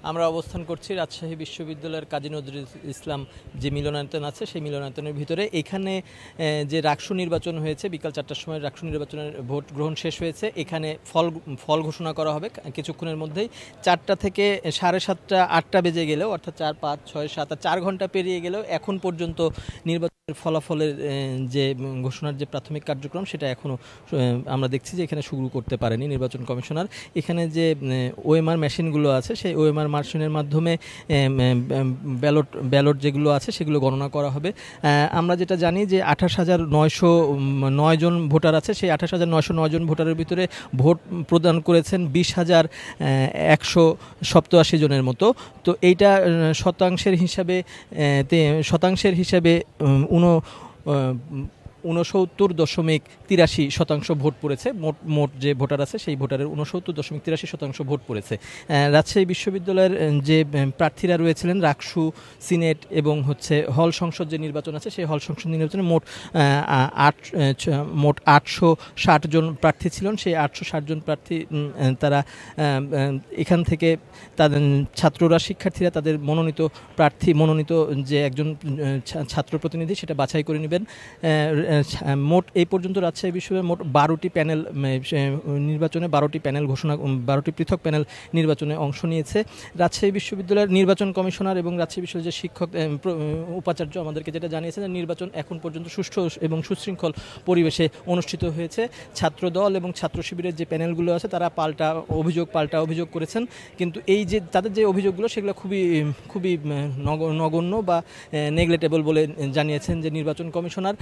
আমরা অবস্থান করছি রাজশাহী বিশ্ববিদ্যালয়ের কাজী নজরুল ইসলাম যে মিলনায়তন আছে সেই মিলনায়তনের ভিতরে। এখানে যে রাকসু নির্বাচন হয়েছে, বিকাল 4টার সময় রাকসু নির্বাচনের ভোট গ্রহণ শেষ হয়েছে। এখানে ফল ঘোষণা করা হবে কিছুক্ষণের মধ্যেই। 4টা থেকে 7:30 8টা বেজে গেলেও, অর্থাৎ 4 5 6 7 4 ঘন্টা পেরিয়ে গেলেও এখন পর্যন্ত নির্বাচনের ফলাফলের যে ঘোষণার যে প্রাথমিক কার্যক্রম সেটা এখনও আমরা দেখছি যে এখানে শুরু করতে পারেনি নির্বাচন কমিশনার। এখানে যে ওএমআর মেশিনগুলো আছে সেই ওএমআর মেশিনের মাধ্যমে ব্যালট যেগুলো আছে সেগুলো গণনা করা হবে। আমরা যেটা জানি যে 28,909 জন ভোটার আছে, সেই 28,909 জন ভোটারের ভিতরে ভোট প্রদান করেছেন 20,187 জনের মতো। তো এইটা শতাংশের হিসাবে 69.83% ভোট পড়েছে। মোট যে ভোটার আছে সেই ভোটারের 69.83% ভোট পড়েছে। রাজশাহী বিশ্ববিদ্যালয়ের যে প্রার্থীরা রয়েছিলেন রাকসু, সিনেট এবং হল সংসদ যে নির্বাচন আছে সেই হল সংসদ নির্বাচনে মোট 860 জন প্রার্থী ছিলেন। সেই 860 জন প্রার্থী তারা এখান থেকে তাদের ছাত্ররা, শিক্ষার্থীরা তাদের মনোনীত যে একজন ছাত্র প্রতিনিধি সেটা বাছাই করে নেবেন। মোট এই পর্যন্ত রাজশাহী বিশ্ববিদ্যালয়ের মোট 12টি প্যানেল নির্বাচনে 12টি পৃথক প্যানেল নির্বাচনে অংশ নিয়েছে। রাজশাহী বিশ্ববিদ্যালয়ের নির্বাচন কমিশনার এবং রাজশাহী বিশ্ববিদ্যালয়ের শিক্ষক উপাচার্য আমাদেরকে যেটা জানিয়েছেন যে নির্বাচন এখন পর্যন্ত সুষ্ঠু এবং সুশৃঙ্খল পরিবেশে অনুষ্ঠিত হয়েছে। ছাত্রদল এবং ছাত্র শিবিরের যে প্যানেলগুলো আছে তারা পাল্টা অভিযোগ করেছেন, কিন্তু এই যে তাদের যে অভিযোগগুলো সেগুলো খুবই নগণ্য বা নেগলেটেবল বলে জানিয়েছেন যে নির্বাচন কমিশনার।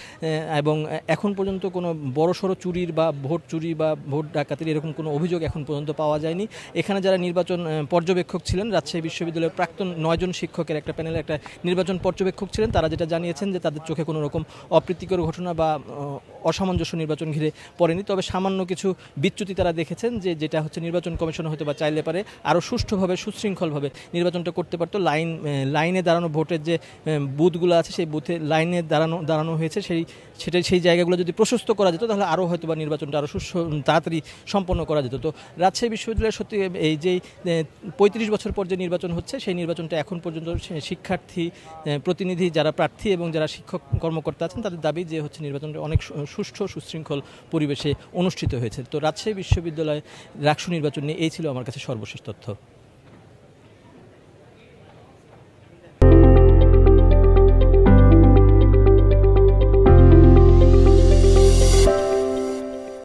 এবং এখন পর্যন্ত কোনো বড়সড় চুরির বা ভোট চুরি বা ভোট ডাকাতির এরকম কোনো অভিযোগ এখন পর্যন্ত পাওয়া যায়নি। এখানে যারা নির্বাচন পর্যবেক্ষক ছিলেন, রাজশাহী বিশ্ববিদ্যালয়ের প্রাক্তন 9 জন শিক্ষকের একটা প্যানেলে একটা নির্বাচন পর্যবেক্ষক ছিলেন, তারা যেটা জানিয়েছেন যে তাদের চোখে কোনো রকম অপ্রীতিকর ঘটনা বা অসামঞ্জস্য নির্বাচন ঘিরে পড়েনি। তবে সামান্য কিছু বিচ্যুতি তারা দেখেছেন যেটা নির্বাচন কমিশন হতে বা চাইলে পারে আরও সুষ্ঠুভাবে সুশৃঙ্খলভাবে নির্বাচনটা করতে পারতো। লাইনে দাঁড়ানো ভোটের যে বুথগুলো আছে সেই বুথে লাইনে দাঁড়ানো হয়েছে, সেই জায়গাগুলো যদি প্রশস্ত করা যেত তাহলে আরও হয়তো বা নির্বাচনটা আরও তাড়াতাড়ি সম্পন্ন করা যেত। তো রাজশাহী বিশ্ববিদ্যালয়ের সত্যি এই যে 35 বছর পর যে নির্বাচন হচ্ছে সেই নির্বাচনটা এখন পর্যন্ত শিক্ষার্থী প্রতিনিধি যারা প্রার্থী এবং যারা শিক্ষক কর্মকর্তা আছেন তাদের দাবি যে নির্বাচনটা অনেক সুষ্ঠু সুশৃঙ্খল পরিবেশে অনুষ্ঠিত হয়েছে। তো রাজশাহী বিশ্ববিদ্যালয় রাকসু নির্বাচন নিয়ে এই ছিল আমার কাছে সর্বশেষ তথ্য।